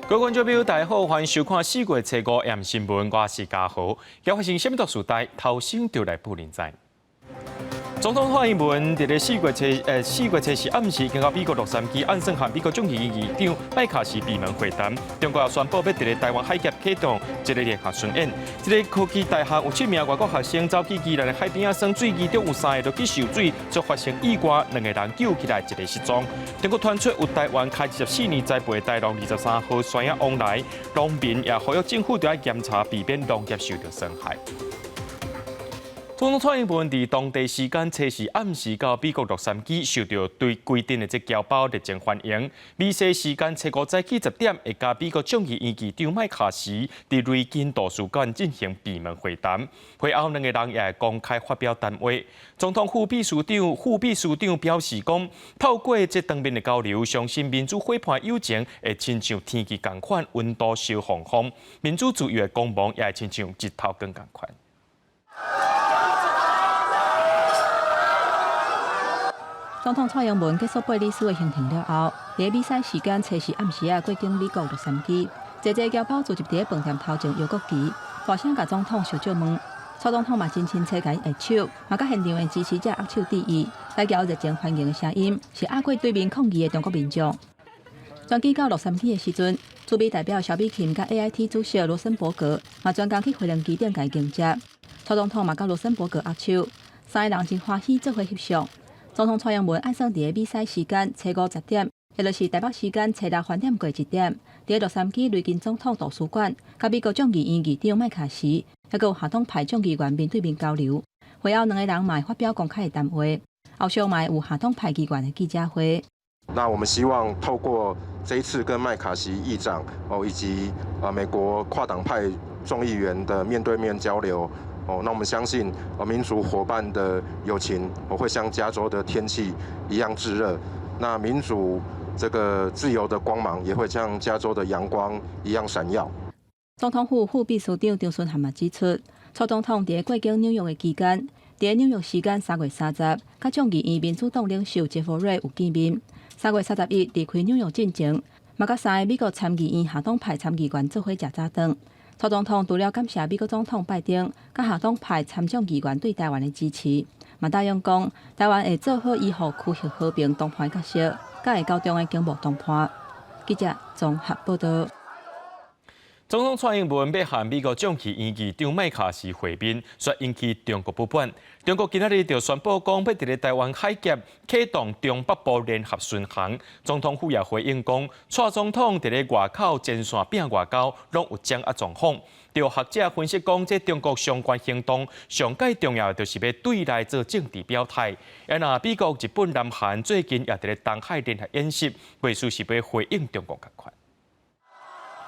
各位观众朋友，大家好，欢迎收看4月初5 AM 新闻，我是嘉豪。今发生什么大事代，头先就来布林在。总统蔡英文伫咧4月初4暗时，经过美国洛杉矶安森和美国众议院议长麦卡锡闭门会谈。中国也宣布要伫咧台湾海峡启动一个联合巡演。一个科技大学有7名外国学生走去宜兰的海边啊，耍水，其中有3个落去受水，则发生意外，2个人救起来，1个失踪。中国传出有台湾开24年栽培大陆23号山野往来，农民也呼吁政府要检查，避免农业受到伤害。总统蔡英文伫当地时间初4暗时到美国洛杉矶，受到对规定的这侨胞热情欢迎。美西时间初5早起10点，会甲美国众议院议长麦卡锡伫瑞金图书馆进行闭门会谈。会后2个人也公开发表谈话。总统副秘书长表示讲，透过这当面的交流，相信民主伙伴友情会亲像天气同款，温度相逢风，民主自由的光芒也会亲像日头更同款。总统蔡英文结束8日4月行程了后，在比赛时间初4暗时过境美国洛杉矶，一侨胞聚集在饭店头前摇国旗，大声甲总统小酒问。蔡总统嘛真亲切甲伊握手，嘛甲现场的支持者握手致意。大家热情欢迎的声音是压过对面抗议的中国民众。专机到洛杉矶的时阵，驻美代表萧美琴甲 AIT 主席罗森伯格嘛专工去飞龙机场甲伊迎接。蔡总统嘛甲罗森伯格握手，3个人真欢喜做伙翕相。总统蔡英文按算伫比赛时间初5 10点，也就是台北时间初6饭店过1点，伫洛杉矶瑞金总统图书馆，甲美国众议院议长麦卡锡，还有下党派众议员面对面交流。会后2个人嘛发表公开的谈话，后续嘛有下党派议员的记者会。那我们希望透过这一次跟麦卡锡议长以及美国跨党派众议员的面对面交流。那我们相信，民主伙伴的友情，会像加州的天气一样炙热。那民主这个自由的光芒，也会像加州的阳光一样闪耀。总统府副秘书长张顺涵嘛指出，蔡总统伫过境纽约的期间，伫纽约时间3月30，甲众议院民主党领袖杰弗瑞有见面。3月31离开纽约进前，嘛甲3个美国参议院下党派参议员做伙食早餐。蔡总统除了感谢美国总统拜登、甲下党派参众议员对台湾的支持，嘛答应讲台湾会做好依护区域和平谈判角色，甲会高中的经贸谈判。记者综合报道。总统蔡英文要和美国众议院议长麦卡锡会面，却引起中国不满。中国今仔日就宣布讲，要伫咧台湾海峡启动中北部联合巡航。总统府也回应讲，蔡总统伫咧外口前线拼外交，拢有掌握状况。有学者分析讲，这中国相关行动上介重要，就是要对内做政治表态。那美国、日本、南韩最近也伫咧东海联合演习，类似是要回应中国同款。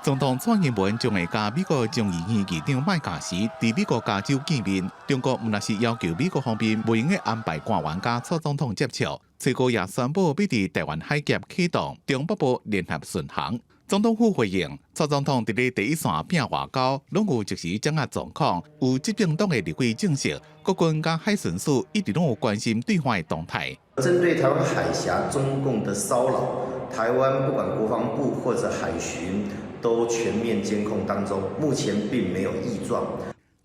总统蔡英文将会甲美国众议院议长麦卡锡伫美国加州见面。中国毋但是要求美国方面不应该安排官员甲蔡总统接触，初5也宣布要伫台湾海峡启动中北部联合巡航。总统府回应，蔡总统伫咧第一线拼外交，拢有即时掌握状况，有执政党的立委证实，国军甲海巡署一直拢有关心对方的动态。针对台湾海峡中共的骚扰，台湾不管国防部或者海巡都全面监控当中，目前并没有异状。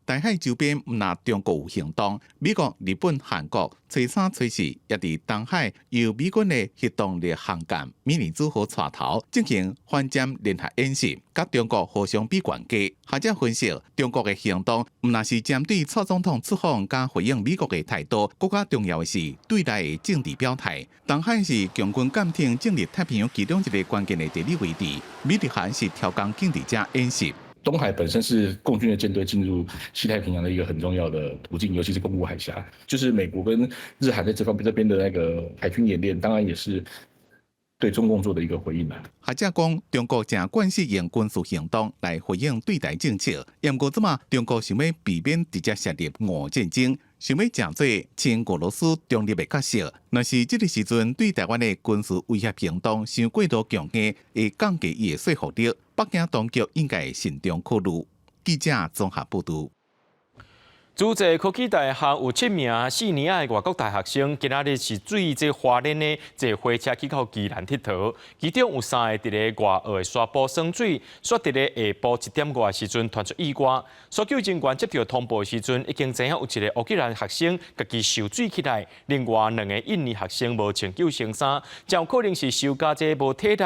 台海周边毋但中国有行动，美国、日本、韩国初3、初4也伫东海由美军的核动力航舰米尼兹号带头进行反舰联合演习，甲中国互相比悬架。学者分析，中国的行动毋但是针对蔡总统出访甲回应美国的态度，更加重要的是对内的政治表态。东海是强军舰艇进入太平洋其中一个关键的地理位置，美日韩是调降竞敌者演习。东海本身是共军的舰队进入西太平洋的一个很重要的途径，尤其是宫古海峡。就是美国跟日韩在这边的那个海军演练，当然也是对中共做的一个回应啦。学者讲，中国正惯势用军事行动来回应对台政策，不过即马中国想要避免直接涉入俄战争，想要正做亲俄罗斯中立的角色。若是这个时阵对台湾的军事威胁行动伤过度强硬，会降低伊的说服力。北京当局应该慎重考虑。记者综合报道。主席科技大学有7名4年的外国大学生，今仔日是最这花莲的坐火车去到宜兰佚佗，其中有3个伫咧外澳的沙埔耍水，煞伫咧下晡1点外时阵传出意外。搜救人员接到通报的时阵，已经知影有一个乌克兰学生家己受水起来，另外2个印尼学生无穿救生衫，有可能是受加这无体力，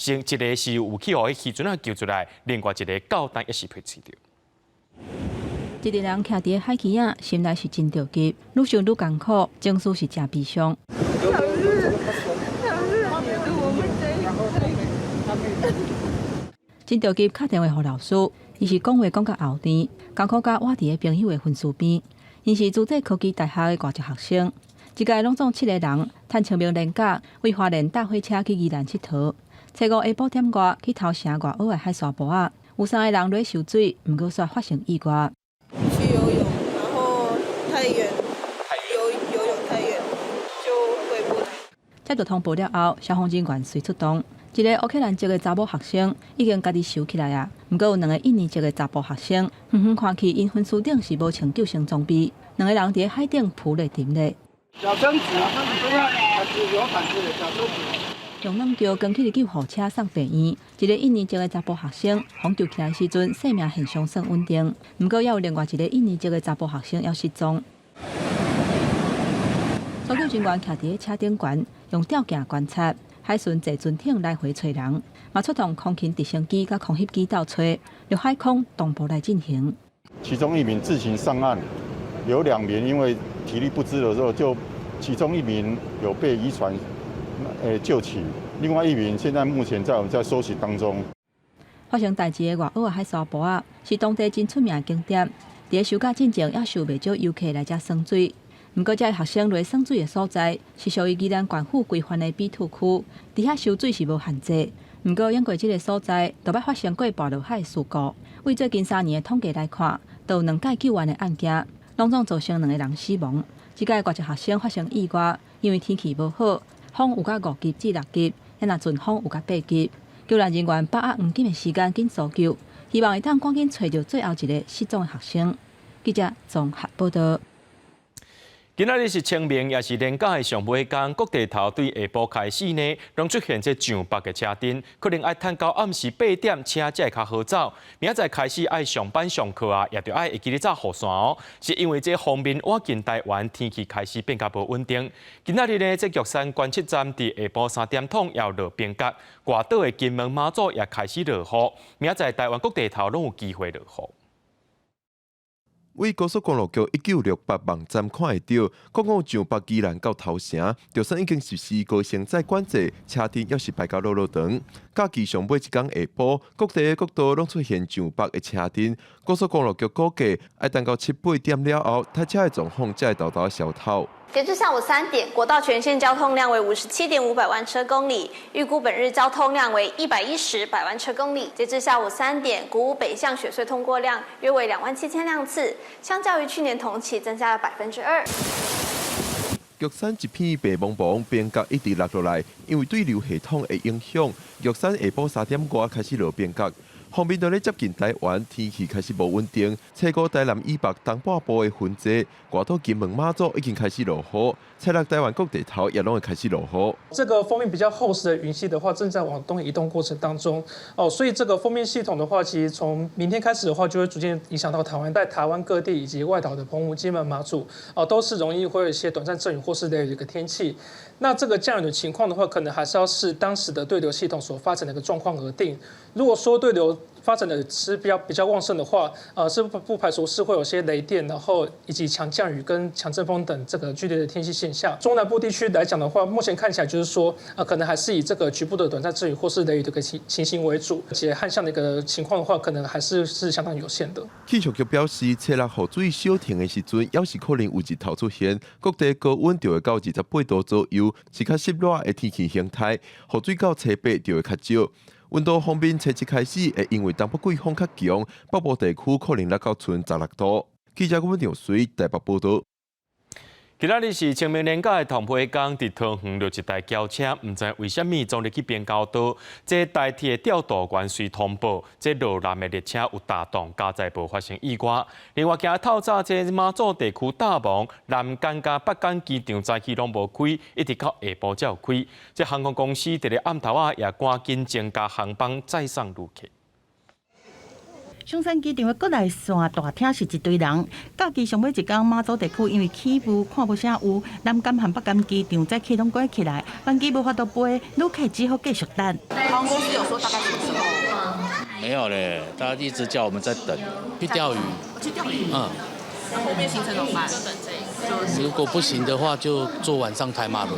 一个是有去互迄时阵救出来，另外一个到单也是被治疗。一个人徛伫海基仔，心内是真着急，愈想愈艰苦，情绪是真悲伤。真着急，打电话给老师，伊是讲话讲到后甜，艰苦甲我伫个朋友的分数边。因是主这科技大学的外籍学生，一届拢总7个人，趁清明连假，为花莲搭火车去宜兰佚佗。初5下晡点外去头城外澳的海沙埔仔，有3个人落受水，毋过煞发生意外。去游泳，然后太远，游泳太远就回不来。接到通报了后，消防人员随出动。一个乌克兰籍的查某学生已经家己收起来啊，毋过有2个印尼籍的查甫学生，远远看去，因分尸顶是无穿救生装备，2个人伫海顶浮咧沉咧。小绳子，还是有感觉的小绳子。用冷桥扛去救护车送病院。一个印尼籍的查甫学生，被救起来时阵，生命现象算稳定。不过，也有另外一个印尼籍的查甫学生要失踪。搜救人员徛伫车顶悬，用吊镜观察，海巡坐船艇来回找人，嘛出动空勤直升机甲空翕机到找，由海空同步来进行。其中1名自行上岸，有2名因为体力不支的时候，就其中1名有被渔船救起，另外1名现在目前我们在搜寻当中。发生代志的外澳的海沙埔仔是当地真出名的景点，伫休假进前也受袂少游客来遮耍水。不过，这学生落耍水的所在是属于宜兰县府规范的 B2 区，伫遐游水是无限制。不过，因过这个所在，都捌发生过跋落海的事故。为最近3年的统计来看，都有2起救援的案件，拢总造成2个人死亡。这届外籍学生发生意外，因为天气无好，风有甲5级至6级，也若阵风有甲8级。救援人员把握黄金的时间紧搜救，希望会当赶紧找到最后一个失踪的学生。记者综合报道。今仔日是清明，也是连假的上尾天，各地头对下晡开始呢，拢出现这上北的车阵，可能要等到暗时8点，车才会较好走。明仔载开始爱上班上课啊，也着爱会记得早下山哦。是因为这方面晚近台湾天气开始变较无稳定。今仔日呢，这玉山观测站伫下晡3点钟要落冰角，外岛的金门、马祖也开始落雨。明仔载台湾各地头拢有机会落雨。为高速公路局1968网站看会到，讲上北宜兰到头城，玉山已经实施高承载管制，车阵也是排到路长。假期上尾一天下晡，各地各道拢出现上北的车阵。高速公路局估计，要等到7、8点了后，塞车的状况才会豆豆消透。截至下午3点，国道全线交通量为57.5百万车公里，预估本日交通量为110百万车公里。截至下午3点，古武北向雪隧通过量约为27000辆次，相较于去年同期增加了2%。玉山一片白茫茫，冰角一直落落来，因为对流系统的影响，玉山下晡3点外开始落冰角。方面，在咧接近台湾，天气开始无稳定。初5台南以北东半部的云济，外岛金门、马祖已经开始落雨。初6台湾各地头也拢会开始落雨。这个锋面比较厚实的云系的话，正在往东移动过程当中所以这个锋面系统的话，其实从明天开始的话，就会逐渐影响到台湾，在台湾各地以及外岛的澎湖、金门、马祖都是容易会有一些短暂阵雨或是雷雨的一个天气。那这个降雨的情况的话，可能还是要视当时的对流系统所发展的一个状况而定。如果说对流发展的是比较旺盛的话，是不排除是会有些雷电，然后以及强降雨跟强阵风等这个剧烈的天气现象。中南部地区来讲的话，目前看起来就是说，可能还是以这个局部的短暂阵雨或是雷雨的一个情形为主，而且旱象的一个情况的话，可能还是相当有限的。气象局表示，初6雨水小停的时阵，也是可能有日头出现，各地高温就会到28度左右，是较湿热的天气形态。雨水到初8就会较少。温度方面，初7开始会因为东北季风较强，北部地区可能落到剩16度。记者阮杨水台北报道。今仔日是清明连假的同配工，伫桃园有一台轿车，唔知为虾米总入去变高度，这代替的调度员随通报，这路南的列车有大动，加载部发生意外。另外，今日透早这马祖地区大忙，南港甲北港机场早起拢无开，一直到下晡才有开。这航空公司伫咧暗头仔也赶紧增加航班载送旅客。松山机场的国内线大厅是一堆人，假期上尾一天，马祖地区因为起雾，看无啥有，南港和北港机场早起拢关起来，班机无法度飞，旅客只好继续等。航空公司有说大概什么时候？没有嘞，大家一直叫我们在等，去钓鱼。去钓鱼？那后面行程怎么办？如果不行的话，就坐晚上台马轮。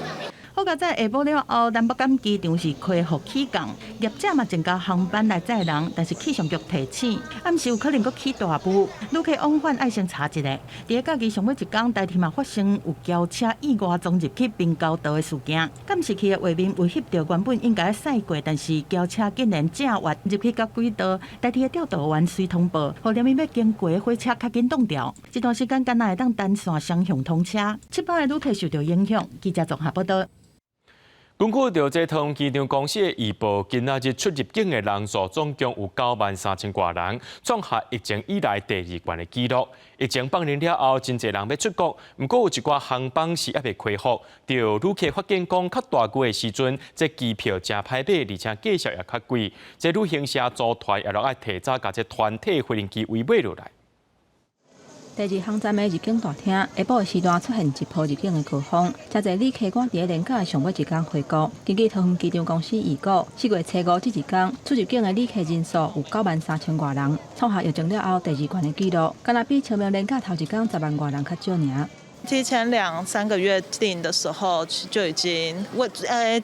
好在下晡了后，南北港机场是开放起降，业者嘛增加航班来载人，但是气象局提醒，暗时有可能阁起大雾，旅客往返爱先查一下。伫假期上尾一天，台铁嘛发生有轿车意外撞入去并高道的事件，监视器的画面威胁到原本应该驶过，但是轿车竟然正滑入去到轨道，台铁的调度员随通报，互连面要经过的火车较紧动调，这段时间敢若会当单线双向通车，700个旅客受到影响。记者综合报道。根据着这桃园机场公司的预报，今仔日出入境的人数总共有93000多人，创下疫情以来第2高的纪录。疫情放任了后，真侪人要出国，不过有一寡航班是还未开放。着旅客发现讲，较大贵的时阵，这机票真歹买，而且价钱也较贵。这旅行社组团也落爱提早把这团体飞行机位买落来。第2航站的入境大厅，下晡的时段出现一波入境的高峰，真侪旅客赶伫连假的上尾一天回国。根据桃园机场公司预估，4月初5这一天出入境的旅客人数有93000多人，创下疫情了后第2高的纪录，敢若比清明连假头一天10万多人较少尔。提前2-3个月订的时候就已经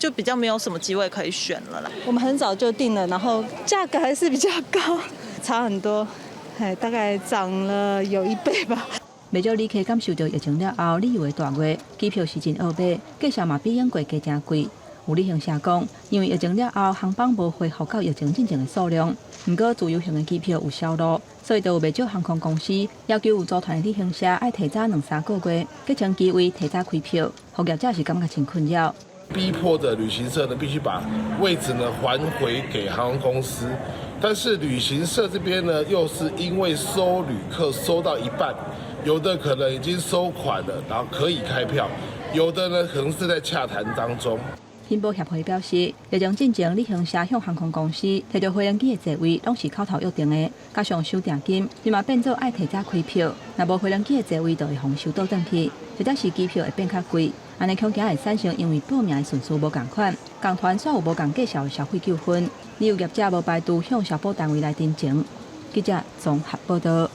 就比较没有什么机会可以选了啦。我们很早就订了，然后价格还是比较高，差很多。大概涨了有1倍吧。不少旅客感受到疫情了后旅游的大热，机票是真好买，价钱嘛比英国加真贵。有旅行社讲，因为疫情了后航班无恢复到疫情之前的数量，不过自由行的机票有销路，所以就有不少航空公司要求有组团的旅行社爱提早2-3个月，计程机位提早开票，予业者是感觉真困扰。逼迫的旅行社呢，必须把位置呢还回给航空公司，但是旅行社这边呢，又是因为收旅客收到一半，有的可能已经收款了，然后可以开票，有的呢可能是在洽谈当中。hin保协会表示，疫情进前，旅行社向航空公司提到飞行机的座位拢是口头约定的，加上收定金，伊嘛变做爱提早开票，若无飞行机的座位就会互收倒转去，或者是机票会变较贵。安尼恐惊会产生因为报名的顺序无共款，共团煞有无共计价的消费纠纷，旅游业者无排除向消保单位来申请。记者综合报道。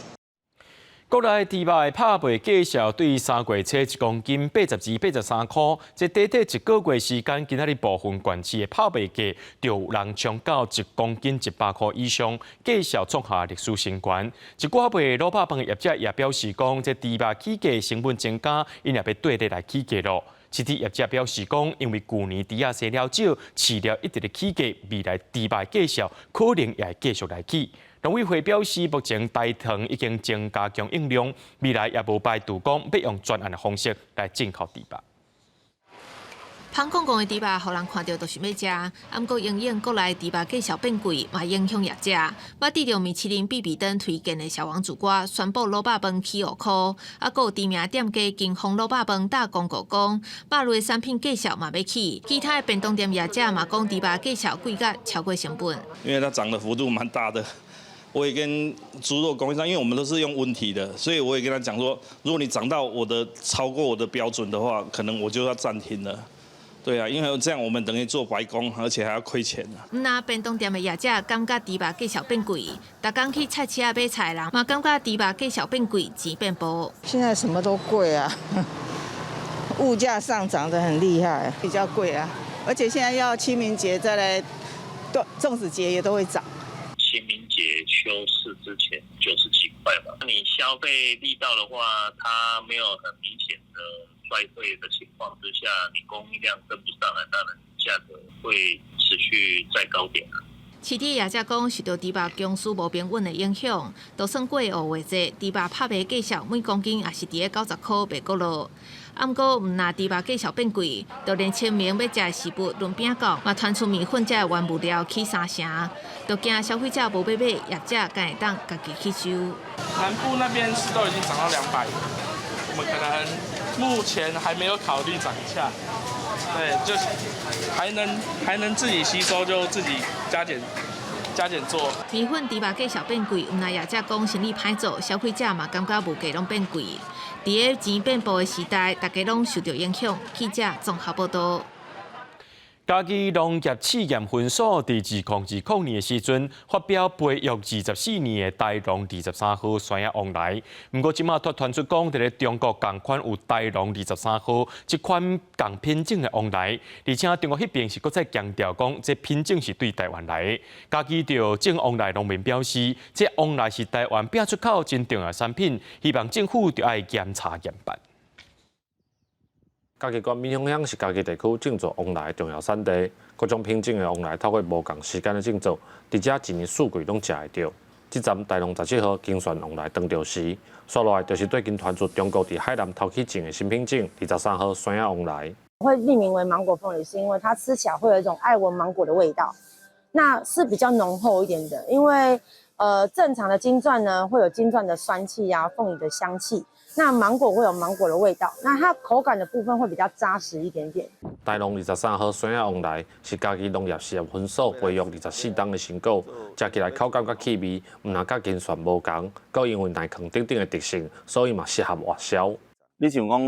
国内猪肉的拍卖价格对3月初1公斤82、83块，这短短1个月时间，今仔日部分县市的拍卖价就有人冲到1公斤100块以上，价格创下历史新高。一寡卖卤肉饭的业者也表示讲，这猪肉起价成本增加，因也要对日来起价咯。其他业者表示讲，因为去年猪仔生了少，饲料一直的起价，未来猪肉价格可能也会继续来起。农委会表示，目前大肠已经增加供应量，未来也无排除讲要用专案的方式来进口猪肉。香港的猪肉，互人看到就是要食，不过因应国内猪肉价格变贵，嘛影响业者。捌得到米其林必比登推荐的小王煮瓜宣布卤肉饭起5块，还有知名店家金丰卤肉饭大广告讲，肉类产品价格嘛要起。其他的便当店业者嘛讲，猪肉价格贵甲超过成本。因为它涨的幅度蛮大的。我也跟猪肉供应商，因为我们都是用温体的，所以我也跟他讲说，如果你涨到超过我的标准的话，可能我就要暂停了。对啊，因为这样我们等于做白工，而且还要亏钱啊。那便当店的业者感觉猪肉价格变贵，逐工去菜市仔买菜人嘛感觉猪肉价格变贵，钱变薄。现在什么都贵啊，物价上涨得很厉害，比较贵啊。而且现在要清明节再来，粽子节也都会涨。清明节休市之前90几块吧。你消费力道的话，它没有很明显的衰退的情况之下，你供应量跟不上来，当然价格会持续在高点。市里业者讲，受到猪肉供需无平稳的影响，就算过5月节，猪肉拍卖价格每公斤也是伫个90块袂过落。啊，毋过毋那猪肉价格变贵，就连清明要食的食物润饼糕，嘛传出米粉这原物料起3成，就惊消费者无买，业者敢会当家己去收。南部那边是都已经涨到200，我们可能目前还没有考虑涨价。对，就是还能自己吸收，就自己加减做。米粉猪肉价格变贵，毋那业者讲生意歹做，消费者嘛感觉物价拢变贵。伫个钱变薄的时代，大家拢受到影响。记者综合报道。嘉义农业试验分所伫2020年的时阵，发表培育24年的台农23号山野往来。不过，即马却传出讲，伫咧中国同款有台农23号这款共品种的往来，而且中国迄边是搁再强调讲，这品种是对台湾来的。嘉义着正往来农民表示，这往来是台湾变出口真重要产品，希望政府着爱检查严办。嘉义县闽乡乡是嘉义地区种植往来的重要产地，各种品种的往来透过无同时间的种植，而且一年四季拢食会到。这站台农17号经选往来登钓时，刷落来就是最近传出中国伫海南偷起种的新品种23号山野往来。会命名为芒果凤梨，是因为它吃起来会有一种爱文芒果的味道，那是比较浓厚一点的。因为正常的金钻呢会有金钻的酸气啊，凤梨的香气。那芒果会有芒果的味道，那它口感的部分会比较扎实一点点。台农23号山野往来是嘉义农业试验分所培育24档的成果，食起来口感甲气味，毋但甲金旋无同，佮因为耐抗等等的特性，所以嘛适合外销。你像讲，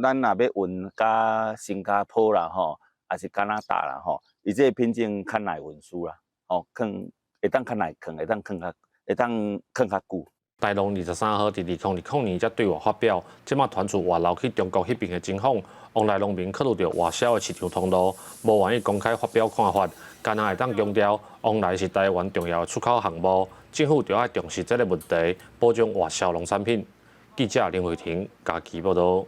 咱若要运甲新加坡啦吼，还是加拿大啦吼，伊这个品种较耐运输啦，吼，会当较耐扛，会当扛较久。台农23号伫2020年才对外发表，即马传出外流去中国迄边的情况，往来农民考虑到外销的市场通路，无愿意公开发表看法，敢若会当强调往来是台湾重要的出口项目，政府就要重视这个问题，保障外销农产品。记者林慧婷嘉义报道。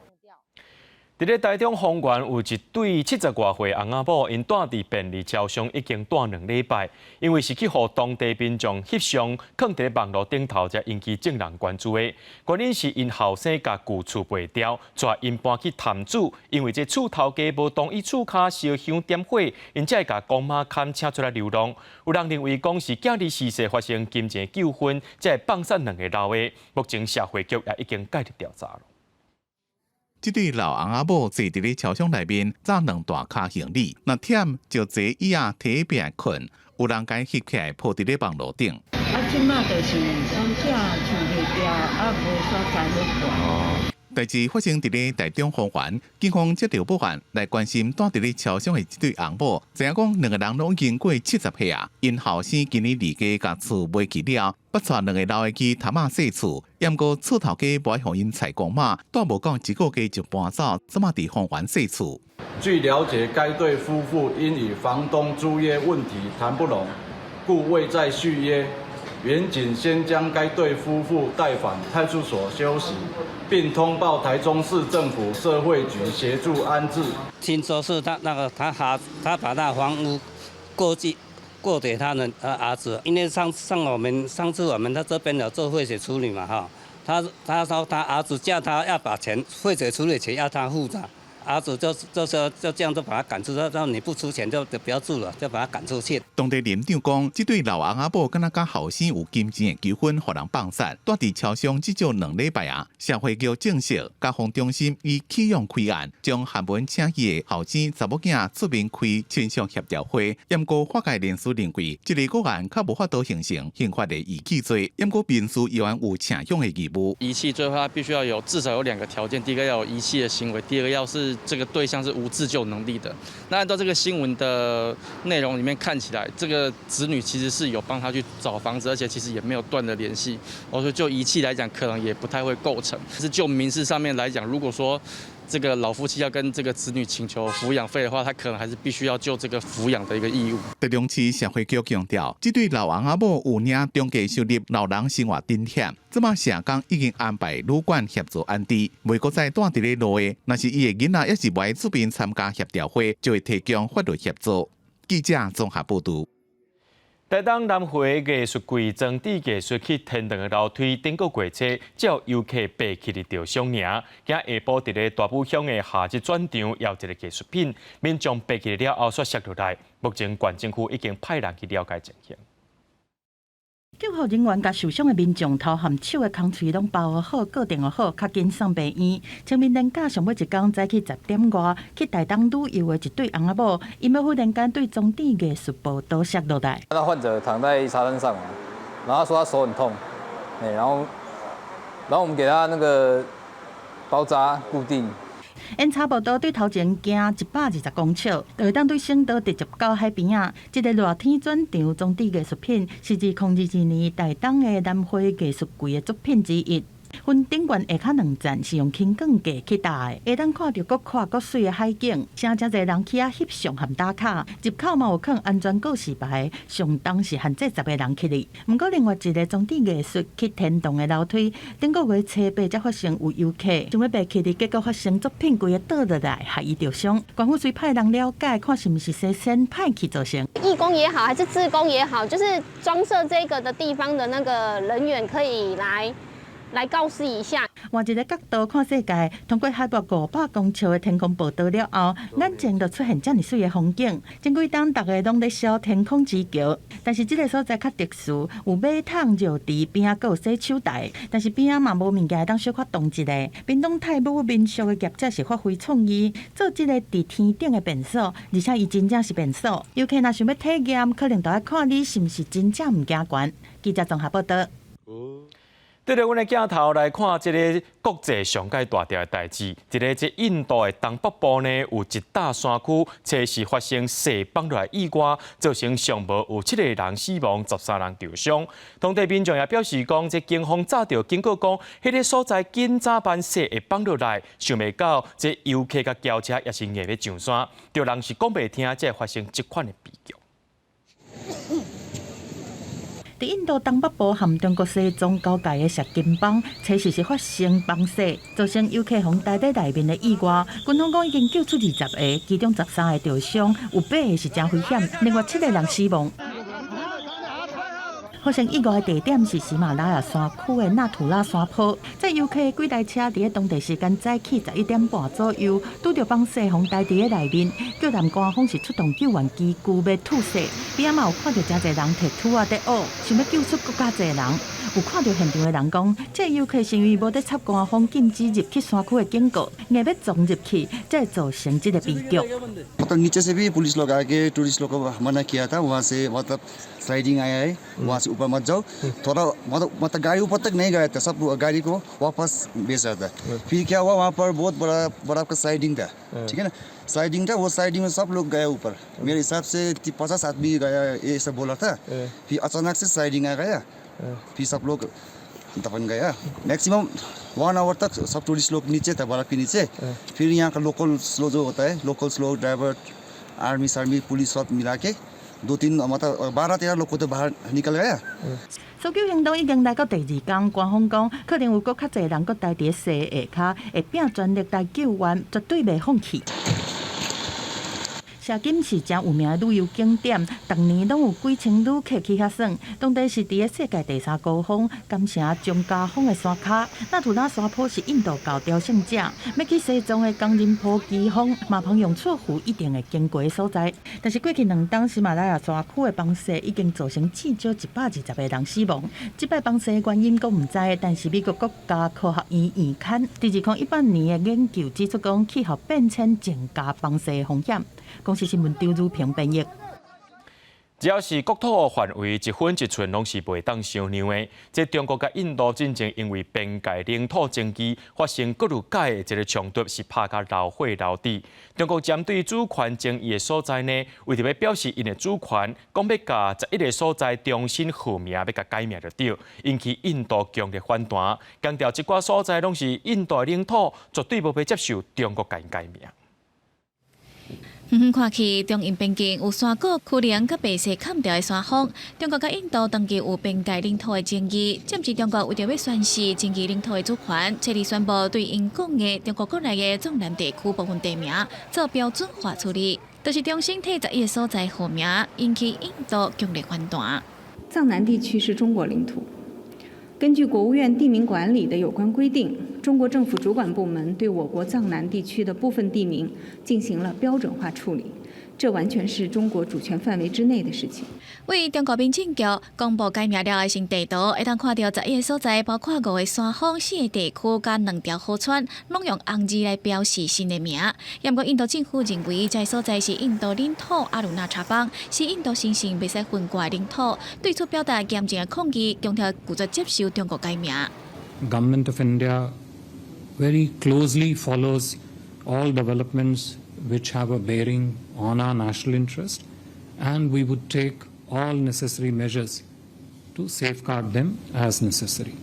伫咧台中丰原有一对70多岁翁仔某，因住伫便利超商已经住2礼拜，因为是去互当地民众翕相，放伫网络顶头，才引起众人关注的。原因是因后生甲旧厝卖掉，带因搬去潭子，因为这厝头家无同意厝骹烧香点火，因才会甲公妈牵请出来流浪。有人认为讲是囝儿逝世发生金钱纠纷，才会放杀2个老的。目前社会局也已经介入调查了。这对老翁仔某坐伫咧超商内面，揸2大卡行李，那忝就坐椅仔摕边困，有人甲伊翕起来铺伫咧网络顶。即马就是乡下厝卖掉，无所在要住。代志发生伫咧台中丰原，警方接到报案来关心住伫咧超商的这对翁某，知影讲2个人拢已经过70岁啊，因后生今年离家甲厝卖去了，捌带2个老的去潭仔洗厝，毋过厝头家无爱互因采公码，带无讲1个月就搬走，怎么伫丰原洗厝？据了解，该对夫妇因与房东租约问题谈不拢，故未再续约。原警先将该对夫妇带返派出所休息，并通报台中市政府社会局协助安置。听说是他把那房屋过给他的儿子，因为上次我们他这边有做废水处理嘛哈，他说他儿子叫他要把废水处理钱要他付的。儿子就这样就把他赶出，说你不出钱就不要住了，就把他赶出去。当地林长讲，这对老翁仔某敢若甲后生有金钱的纠纷，互人放杀，住伫超商至少2礼拜啊。社会局证实，家防中心以启用开案，将韩文请去的后生查某囝出面开亲属协调会。不过法界人士认为，这个个案较无法度形成刑法的遗弃罪。不过民事依然有请用的义务。遗弃罪的话，必须要至少有2个条件，第一个要有遗弃的行为，第二个要是这个对象是无自救能力的。那按照这个新闻的内容里面看起来，这个子女其实是有帮他去找房子，而且其实也没有断了联系。我说就遗弃来讲，可能也不太会构成。但是就民事上面来讲，如果说这个老夫妻要跟这个子女请求抚养费的话，他可能还是必须要就这个抚养的一个义务。台中市社会局强调，这对老翁仔某有领中介收入老人生活津贴，这马社工已经安排旅馆协助安置，袂搁再住伫咧路的，若是伊的囡仔也是袂出面参加协调会，就会提供法律协助。记者综合报道。台东南回艺术季装置艺术去天堂的楼梯顶个过车，只有游客爬起的吊箱尔。今下晡伫咧大埔乡的夏日转场，有一个艺术品，民众爬起了后煞摔落来。目前县政府已经派人去了解情形。救护人员甲受伤的民众头含手的空喙拢包好、固定好，较紧送病院。清明连假上尾一天早起10点外，去台东旅游的一对翁仔某，因为忽然间对装置艺术部倒摔落来。看到患者躺在沙滩上，然后他说他手很痛，然后我们给他那个包扎固定。因差不多对头前行120公尺，就会当对圣岛直接到海边啊。这个热天转场装置艺术品，是自2022年台东的南花艺术季的作品之一。分顶悬下骹2站是用轻钢架去搭的，会当看到阁看阁水的海景，真侪人去遐翕相含打卡。入口嘛有放安全告示牌，上当是限制10个人去哩。不过另外一个装置艺术去天堂的楼梯，顶个月初8才发生有游客想要爬起哩，结果发生作品规个倒落来，害伊受伤。官府随派人了解，看是毋是生鲜歹去造成。义工也好，还是志工也好，就是装设这个的地方的那个人员可以来告示一下。换一个角度看世界，通过海拔500公尺的天空步道了后，眼前就出现这么水的风景。前几天大家拢在烧天空之桥，但是这个所在较特殊，有马桶、尿池边啊，还有洗手台，但是边啊嘛无物件当小可动一下。屏东泰武民俗的业者是发挥创意，做这个伫天顶的便所，而且伊真正是便所。游客若想要体验，可能就要看你是毋是真正毋惊悬。记者综合报道。对着阮的镜头来看，这个国际上界大条的代志。这印度的东北部呢，有一大山区，测试发生石崩落来意外，造成上无有7个人死亡，13人受伤。当地民众也表示讲，这警方早就警告讲，迄个所在紧早班石会崩落来，想袂到这游客甲轿车也是硬要上山，着人是讲袂听，才会发生这款的悲剧。伫印度东北部含中国西藏交界的石金邦，测试是发生崩石，造成游客妨待在内面的意外。军方讲已经救出20个，其中13个受伤，有8个是真危险，另外7个人死亡。发生意外的地点是喜马拉雅山区的纳土拉山坡，在游客几台车伫当地时间早起11点半左右，拄着崩石妨待伫内面，救援官方是出动救援机具要吐石，边仔嘛有看到真侪人摕土啊在挖，想要救出更加侪人。有看到现场的人讲，这游客是因为无得插官方禁止入去山区的警告，硬要撞入去，才造成这个悲剧。नीचे से भी पुलिस लोग आके टूरिस्ट लोग को मना किया था वहाँ से मतलब स्लाइडिंग आया है वहाँ से ऊपर मत जाओ थोड़ा मतलब गाड़ी ऊपर तक नहीं गया था सब गाड़ी को वापस भेज रहा था फिर क्या हुआ वहाँ पर बहुत बड़ा आपका स्लाइडिंग था ठीक है ना स्लाइडिंग था वो स्लाइडिंग में सब लोग गए ऊपर मेरे हिसाब से 50 आदमी गया ये सब बोला था फिर अचानक से स्लाइडिंग आ गया फिर सब लोग दफन गया मैक्सिमम 1 आवर तक सब टूरिस्ट लोग नीचे था बर्फ के नीचे फिर यहाँ का लोकल स्लो जो होता है local slow driver army police सब मिला के 2-3 मतलब 12-13 लोग को तो बाहर निकल गया搜救行动已经来到第2天，官方讲可能有搁较侪人搁待伫石下骹，会拼全力来救援，绝对袂放弃。石金是真有名的旅游景点，逐年拢有几千旅客去遐耍。当地是伫世界第3高峰，甘城中加峰的山脚。纳土拉山坡是印度教朝圣者要去西藏的冈仁波齐峰，嘛旁用错湖一定会经过的所在。但是过去2冬喜马拉雅山区的崩石已经造成至少120个人死亡。这摆崩石的原因佫唔知，但是美国国家科学院院刊第2018年的研究指出讲，气候变迁增加崩石的风险。公司新闻张如平编译。只要是国土范围1分1寸，拢是袂当相让的。这中国甲印度真正因为边界领土争议发生各路界的一个冲突，是拍甲流血流地。中国针对主权争议的所在呢，为着要表示因的主权，讲要甲11个所在重新复名，要甲改名就对，引起印度强烈反弹，强调这寡所在拢是印度的领土，绝对无被接受中国甲因改名。远远看去，中印边境有山谷、丘陵甲白石砍掉的山峰。中国甲印度长期有边界领土的争议，暂时中国为着要宣示争议领土的主权，彻底宣布对因讲的中国国内的中南地区部分地名做标准化处理。就是中心体11个所在号名，引起印度强烈反弹。藏南地区是中国领土。根据国务院地名管理的有关规定，中国政府主管部门对我国藏南地区的部分地名进行了标准化处理。 这完全是中国主权范围之内的事情。为中国民政局公布改名了的新地图，会当看到11个所在，包括5个山峰、4个地区加2条河川，拢用红字来标示新的名。不过，印度政府认为这所在是印度领土阿鲁纳查邦，是印度神圣未使分割的领土，对此表达严正的抗议，强调拒绝接受中国改名。Government of India very closely follows all developments which have a bearing on our national interest, and we would take all necessary measures to safeguard them as necessary.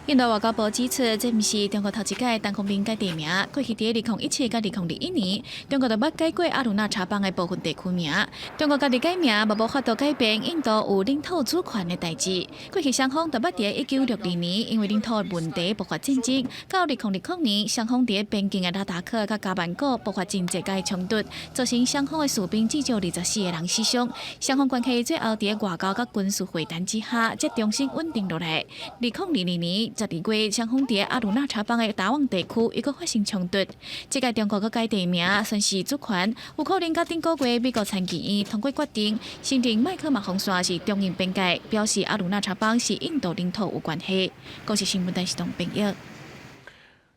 印度外交部指出，这不是中国头一届单方面改地名。过去在2017甲2021年，中国就捌改过阿鲁纳查邦的部分地区名。中国家己改名，无法度改变印度有领土主权的代志。过去双方就捌在1962年因为领土问题爆发战争，到2009年，双方在边境的拉达克甲加曼谷爆发真济的冲突，造成双方的士兵至少24个人死伤。双方关系最后在外交甲军事会谈之下，才重新稳定落来。2022年。12月，双方在阿鲁纳查邦的达旺地区又搁发生冲突。这届中国搁改地名，宣示主权，有可能甲顶个月美国参议院通过决定，承认麦克马洪线是中印边界，表示阿鲁纳查邦是印度领土有关系。国际新闻台是同朋友。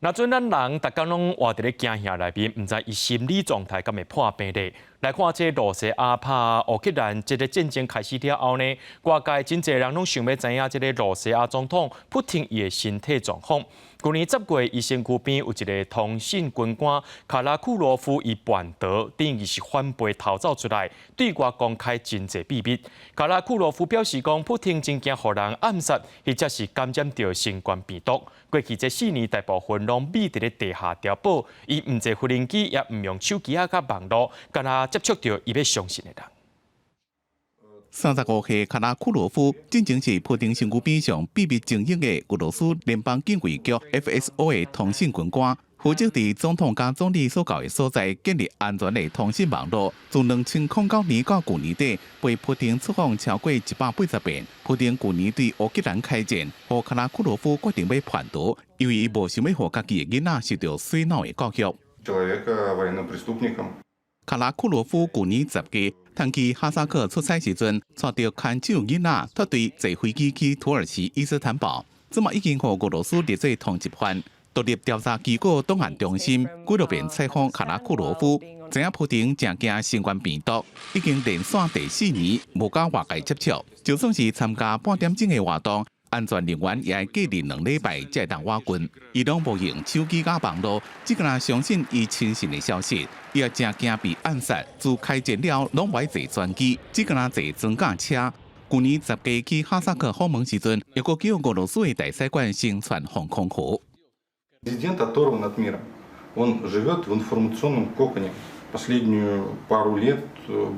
那阵咱人逐工拢活伫咧惊吓内面，唔知伊心理状态敢会破病咧。来看这罗西亚拍乌克兰这个战争开始了后呢，外界真侪人拢想要知影这个罗西亚总统普廷伊的身体状况。去年10月，伊身躯边有一个通信军官卡拉库罗夫伊叛逃，等于是反背逃走出来，对外公开真侪秘密。卡拉库罗夫表示讲，普廷真惊互人暗杀，或者是感染到新冠病毒。过去这4年，大部分拢秘伫咧地下碉堡，伊唔坐无人机，也唔用手机啊甲网络，敢若接触到伊要相信的人。35岁卡拉库罗夫真正是普丁身躯边上秘密经营的俄罗斯联邦警卫局 FSO 的通信军官，负责伫总统甲总理所到的所在建立安全的通信网络。自2009年到去年底，被普丁出访超过180遍。普丁去年对乌克兰开战，互卡拉库罗夫决定要叛逃，因为伊无想要互家己的囡仔受到洗脑的教育。卡拉库罗夫去年10月，趁去哈萨克出差时阵，带着看守囡仔脱队坐飞机去土耳其伊斯坦堡，这嘛已经互俄罗斯列作通缉犯。独立调查机构档案中心纪录片采访卡拉库罗夫，知影普丁正惊新冠病毒，已经连续第4年无甲外界接触，就算是参加半点钟的活动。安全人员也隔离2礼拜才当瓦军，伊拢无用手机甲网络，只敢相信伊亲信的消息。伊也真惊被暗杀，自开战了拢袂坐专机，只敢坐装甲车。去年10月去哈萨克访问时阵，又搁叫俄罗斯的大使馆乘船航空河。Президент оторван от мира. Он живет в информационном коконе. Последнюю пару лет,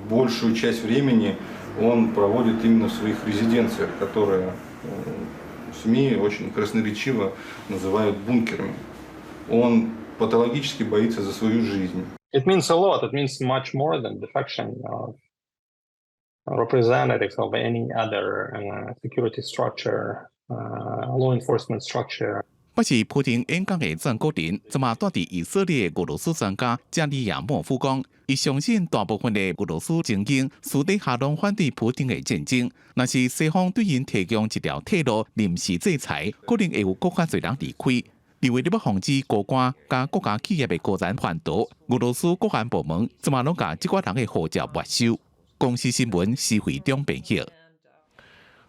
большую часть времени он проводит именно в своих резиденциях, которые СМИ очень красноречиво называют бункерами. Он патологически боится за свою жизнь. It means a lot. It means much more than defection of representatives of any other security structure, law enforcement structure. 不是普丁演讲的全国人，这嘛带伫以色列俄罗斯专家加利亚莫夫讲，伊相信大部分的俄罗斯精英私底下拢反对普丁的战争。若是西方对因提供一条退路，临时制裁，可能会有更加侪人离开。另外，要防止高官甲国家企业的个人叛逃，俄罗斯国安部门这嘛拢甲这寡人的号召没收。公司新闻施惠中编译。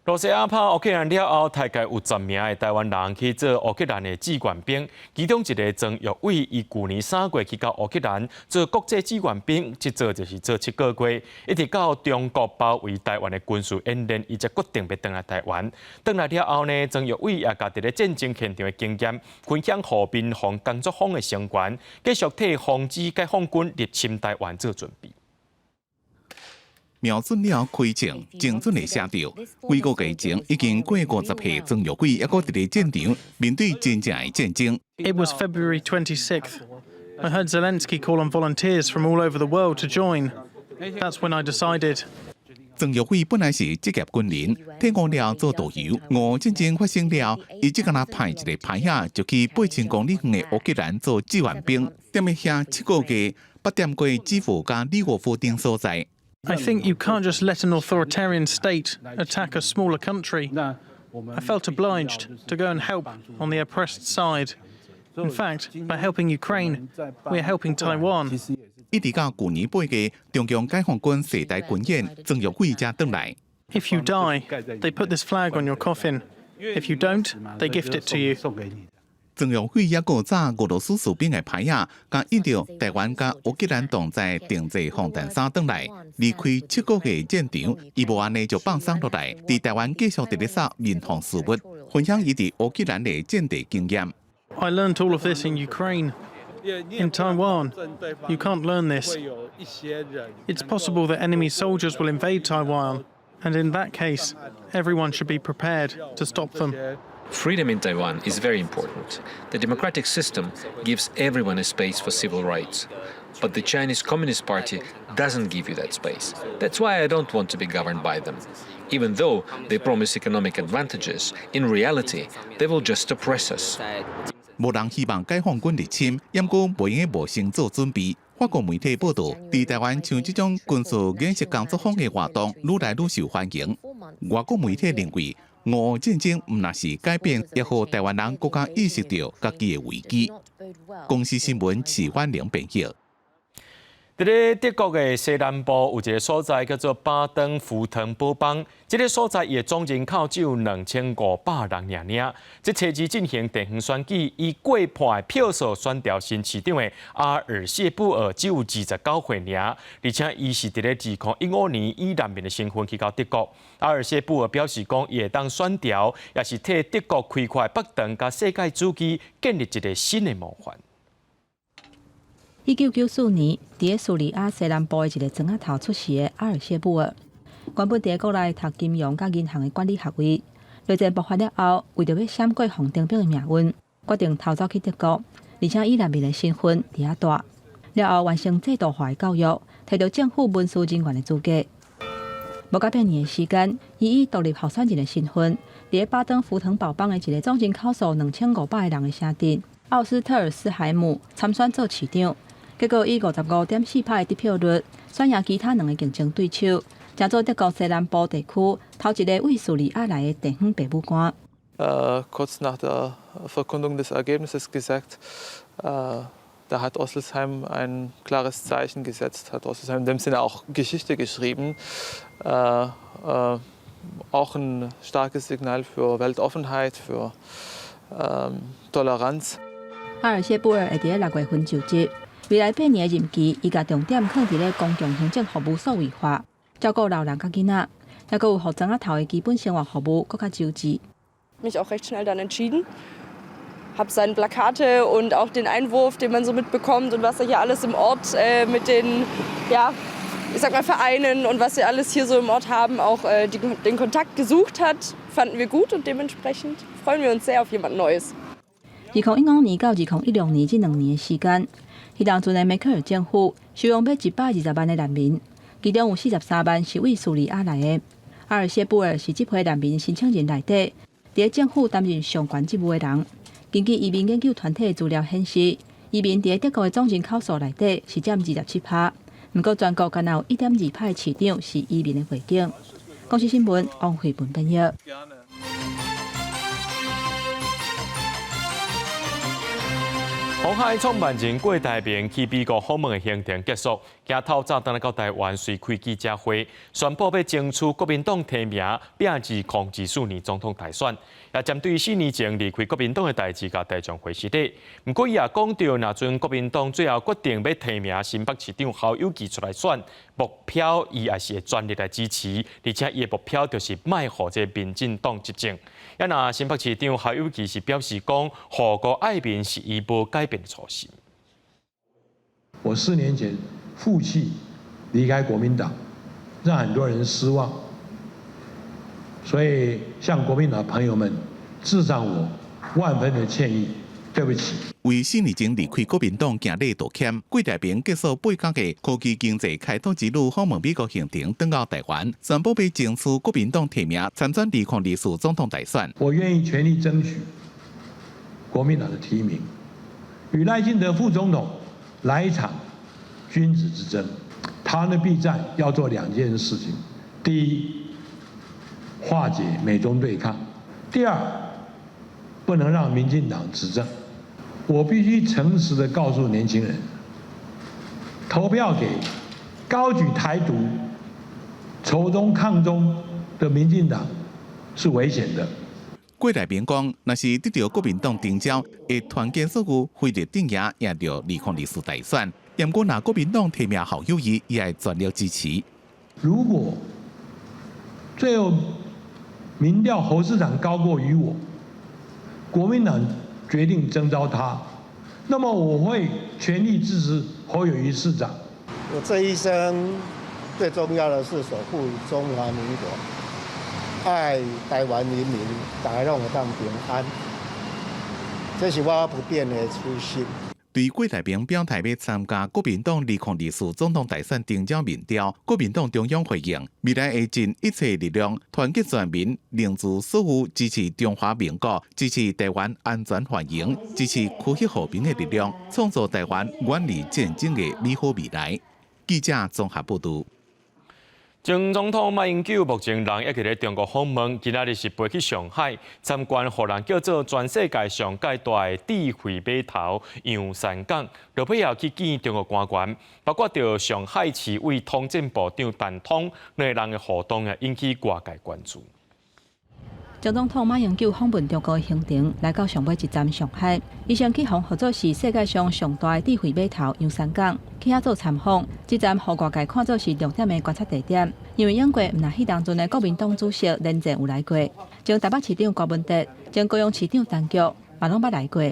罗西亚拍乌克兰了后，大概有10名的台湾人去做乌克兰的志愿兵，其中一个曾玉伟，伊去年3月去到乌克兰做国际志愿兵，一做就是做7个月，一直到中国包围台湾的军事演练，伊才决定要回来台湾。回来了后呢，曾玉伟也甲伫咧战争现场的经验分享和民防工作坊的成员，继续替防止解放军入侵台湾做准备。瞄准了开枪，精准的写到，几个月前已经过50岁，曾玉伟还搁伫咧战场面对真正的战争。It was February 26th. I heard Zelensky call on volunteers from all over the world to join. That's when I decided. 曾玉辉本来是职业军人，退伍了做导游。战争发生了，伊只敢若派一个牌仔，就去8000公里远的乌克兰做志愿兵，踮咧遐7个月，捌踮过基辅甲利沃夫等所在。I think you can't just let an authoritarian state attack a smaller country. I felt obliged to go and help on the oppressed side. In fact, by helping Ukraine, we are helping Taiwan. 一直到去年8月，中共解放军世代军演，曾玉辉才回来。If you die, they put this flag on your coffin. If you don't, they gift it to you. 曾玉辉也有早俄罗斯士兵的牌仔，甲印着台湾甲乌克兰同在定制防弹衫回来，离开7个月战场，伊无安尼就放松落来，伫台湾继续伫咧扫民防事务，分享伊伫乌克兰的战地经验。I learned all of this in Ukraine. In Taiwan, you can't learn this. It's possible that enemy soldiers will invade Taiwan, and in that case, everyone should be prepared to stop them. Freedom in Taiwan is very important. The democratic system gives everyone a space for civil rights. But the Chinese Communist Party doesn't give you that space. That's why I don't want to be governed by them. Even though they promise economic advantages, in reality, they will just oppress us. 无人希望解放军入侵，不过未用无先做准备。法国媒体报道，伫台湾像这种军事演习工作坊的活动，愈来愈受欢迎。外国媒体认为，俄乌战争唔那是改变，也互台湾人更加意识到家己的危机。公司新闻齐焕玲编辑。伫咧德国的西南部有一个所在叫做巴登符腾堡邦，这个所在伊的总人口只有2500人尔。这车子进行地方选举，以过半的票数选调新市长的阿尔谢布尔只有29岁尔，而且伊是伫咧2015年以难民的身份去到德国。阿尔谢布尔表示讲，伊会当选调，也是替德国开阔北长甲世界主机建立一个新的模范。1994年，伫叙利亚西南部的一个庄仔头出世的阿尔谢布尔，原本伫国内读金融甲银行的管理学位，内战爆发了后，为着要闪过红顶兵的命运，决定逃走去德国，而且以难民的身份伫遐住。了后完成制度化的教育，摕到政府文书人员的资格。无到半年的时间，伊以独立候选人的身份，伫巴登符腾堡邦的一个总人口数2500个人的城镇奥斯特尔斯海姆参选做市长。结果以55.4%的得票率，选赢其他2个竞争对手，成做德国西南部地区头一个为叙利亚来的地方爸母官。Kurz nach der Verkündung des Ergebnisses gesagt, da hat Oslesheim ein klares Zeichen gesetzt, hat Oslesheim in dem Sinne auch Geschichte geschrieben, auch ein starkes Signal für Weltoffenheit, für Toleranz. 阿尔谢布尔会伫6月份就职。未来8年的任期，伊甲重点放伫咧公共行政服务数位化，照顾老人甲囡仔，也佮有互庄仔头的基本生活服务更加周至。Mich auch recht schnell dann entschieden, habe seine Plakate und auch den Einwurf, den man so mitbekommt und was er hier alles im Ort mit den, ja, ich sag mal Vereinen und was sie alles hier so im Ort haben, auch den Kontakt gesucht hat, fanden wir gut und dementsprechend freuen wir uns sehr auf jemand Neues. 2015年到2016年这2年的时间。迄当阵的梅克尔政府收容要120万的难民，其中有43万是为叙利亚来的。阿尔谢布尔是这批难民申请人内底，伫政府担任上悬职务的人。根据移民研究团体的资料显示，移民伫德国的总人口数内底是占27%。不过全国敢若有1.2%的市长是移民的背景。公司新闻王慧文编译。鸿海创办人郭台铭去美国访问的行程结束，今透早登来到台湾，随开记者会，宣布要争取国民党提名2024年总统大选。也针对4年前离开国民党的代志，甲大众回实例。不过，伊也讲到，若阵国民党最后决定要提名新北市长侯友宜出来选，目标伊也是会全力来支持，而且伊的目标就是卖互这民进党执政。也那新北市长侯友宜是表示讲，护国爱民是伊无改变的初心。我4年前负气离开国民党，让很多人失望，所以向国民党朋友们致上我万分的歉意。对不起。为4年前离开国民党行礼道歉，郭台铭结束8天的科技经济开拓之路，访问美国行程，回到台湾，宣布被争取国民党提名参选2024总统大选。我愿意全力争取国民党的提名，与赖清德副总统来一场君子之争。台湾的避战要做2件事情：第一，化解美中对抗；第二，不能让民进党执政。我必须诚实地告诉年轻人，投票给高举台独、仇中抗中的民进党是危险的。郭台铭讲，若是得到国民党征召，会团结所有，非得定赢赢到2024大选。不过，若国民党提名侯友宜，也会全力支持。如果最后民调侯市长高过于我，国民党决定征召他，那么我会全力支持侯友宜市长。我这一生最重要的是守护中华民国，爱台湾人民，大家让我当平安，这是我不变的初心。对郭台铭表态要参加国民党2024总统大选征召民调，国民党中央回应，未来会尽一切力量团结全民，凝聚所有支持中华民国、支持台湾安全繁荣、支持科学和平的力量，创造台湾远离战争的美好未来。记者综合报道。前总统马英九目前人一直在中国访问，今仔日是飞去上海参观，互人叫做全世界上界大的智慧码头洋山港，落尾要去见中国官员，包括着上海市委通政部长陈通，两个人的互动也引起外界关注。前总统马英九访问中国的行程来到上尾一站上海，伊先去访合作是世界上上大的智慧码头洋山港，去遐做参访。这站互外界看作是重点的观察地点，因为英国毋但迄当阵的国民党主席连战有来过，前台北市长高文哲、前高雄市长陈菊嘛拢捌来过。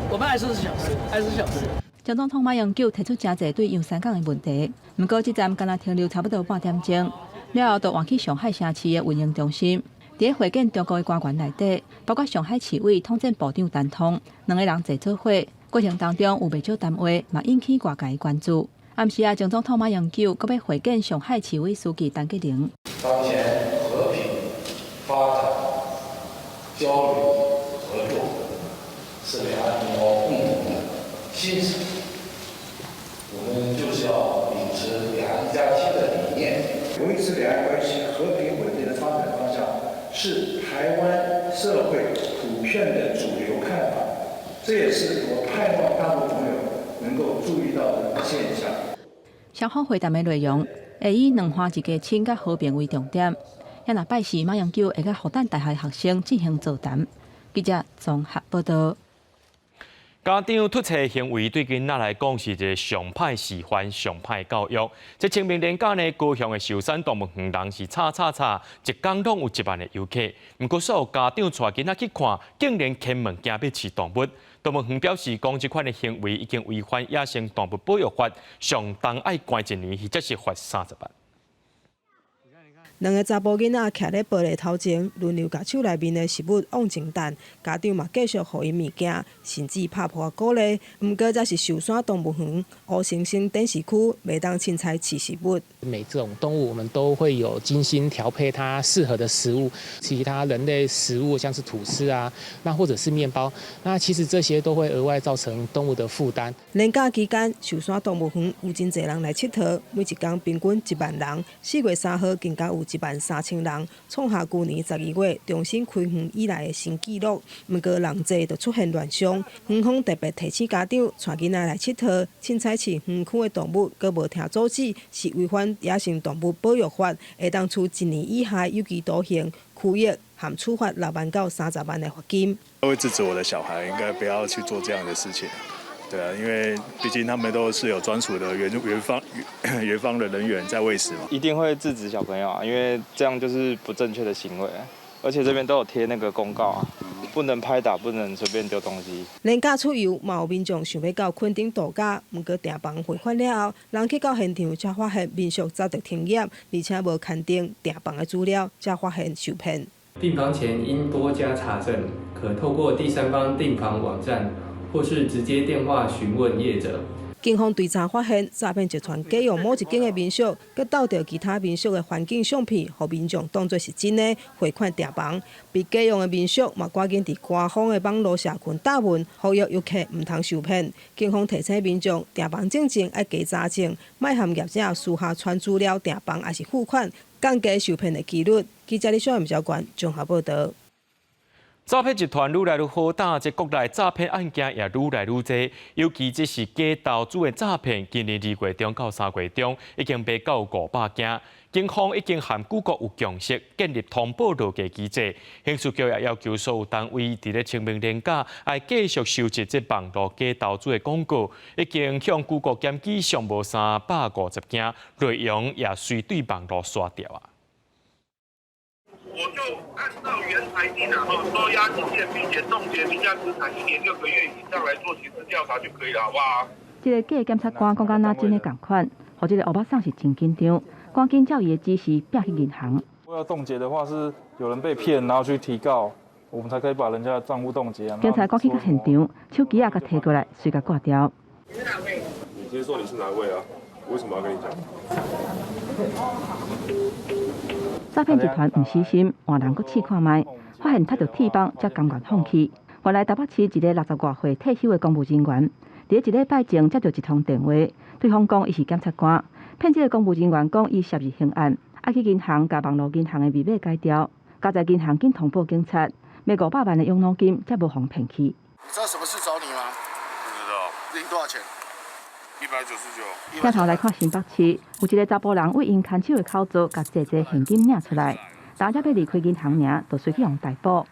我们爱24小时，24小时。前总统马英九提出真侪对洋山港的问题，不过这站敢若停留差不多半点钟，了后就换去上海城市的运营中心。伫会见中国的官员内底，包括上海市委通政部长陈通，两个人坐做伙，过程当中有袂少谈话，嘛引起外界关注。暗时前总统马英九阁要会见上海市委书记陈吉宁。当前和平、发展、交流、合作是两岸同胞共同的心思，我们就是要秉持2岸1家亲的理念，维持两岸关系和平稳定的发展方向。是台湾社会普遍的主流看法，这也是我盼望大陆朋友能够注意到的现象。双方会谈的内容会以两岸一家亲甲和平为重点，也若拜时马英九会甲复旦大学学生进行座谈。记者综合报道。家长突袭行为对囡仔来讲是一个上歹示范、上歹教育。这清明连假呢，高雄的寿山动物园人是一天拢有1万的游客。不过，所有家长带囡仔去看，竟然开门惊要饲动物。动物园表示，讲这款的行为已经违反野生动物保育法，上重爱关1年，或者是罚30万。两个查甫囡仔徛咧玻璃头前，轮流把手内面的食物往前弹，家长嘛继续互因物件，甚至拍破鼓励。不过，这是寿山动物园乌星星展示区，袂当凊彩饲食物。每这种动物，我们都会有精心调配它适合的食物，其他人类食物像是吐司啊，那或者是面包，那其实这些都会额外造成动物的负担。连假期间，寿山动物园有真侪人来佚佗，每一天平均1万人，4月3号更加有13000人，创下去年12月重新开园以来的新纪录。不过人济就出现乱象，园方特别提醒家长带囡仔来佚佗，凊彩饲园区的动物，佮无听阻止，是违反野生动物保育法，会当处1年以下有期徒刑、拘役，含处罚6万到30万的罚金。我会制止我的小孩，应该不要去做这样的事情。对啊，因为毕竟他们都是有专属的园方的人员在喂食嘛。一定会制止小朋友啊，因为这样就是不正确的行为，而且这边都有贴那个公告啊，不能拍打，不能随便丢东西。连假出游，嘛有民众想要到垦丁度假，不过订房回返了后，人去到现场才发现民宿早就停业，而且无刊登订房的资料，才发现受骗。订房前应多加查证，可透过第三方订房网站或是直接电话询问业者。警方追查发现，诈骗集团假用某一间的民宿，佮盗掉其他民宿的环境相片，互民众当作是真的汇款订房。被假用的民宿嘛，赶紧伫官方的网络社群打文，呼吁游客唔通受骗。警方提醒民众，订房进前要加查证，莫和业者私下传资料订房，还是付款，降低受骗的几率。记者李小燕、小关综合报道。诈骗集团愈来愈好打，这国内诈骗案件也愈来愈多。尤其这是假投资的诈骗，今年2月中到3月中已经被告500件。警方已经和各国有共识，建立通报落架机制。刑事局也要求所有单位伫咧清明年假，要继续收集这网络假投资的广告。已经向各国检举上无350件，内容也随对网络刷掉啊。我就按照原裁定收押禁见，并且冻结名下资产1年6个月以上来做刑事调查就可以了，好不好？这个假检察官讲甲那真的共款，或这个黑白送是真紧张，赶紧照伊的指示拼去银行。要冻结的话是有人被骗，然后去提告，我们才可以把人家的账户冻结。警察赶去到现场，手机啊甲摕过来，随甲挂掉。你是哪位？你先说你是哪位啊？为什么要跟你讲？诈骗集团唔死心，换人搁试看卖，发现踢到铁棒，才甘愿放弃。原来台北市一个60多岁退休的公务人员，伫一礼拜前接到一通电话，对方讲伊是检察官，骗这个公务人员讲伊涉入刑案，爱去银行甲网络银行的密码改掉，加在银行紧通报警察，要500万的养老金，才无互骗去。你知道什么事找你吗？不知道。领多少钱？199。镜头来看新北市，有一个查甫人为因牵手的口座，甲济现金领出来，大家要离开银行尔，就随去用逮捕。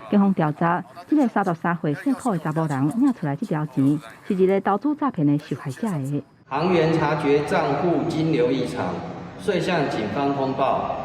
警方调查，这个33岁姓柯的查甫人领出来这条钱，是一个投资诈骗的受害者的。行员察觉账户金流异常，遂向警方通报。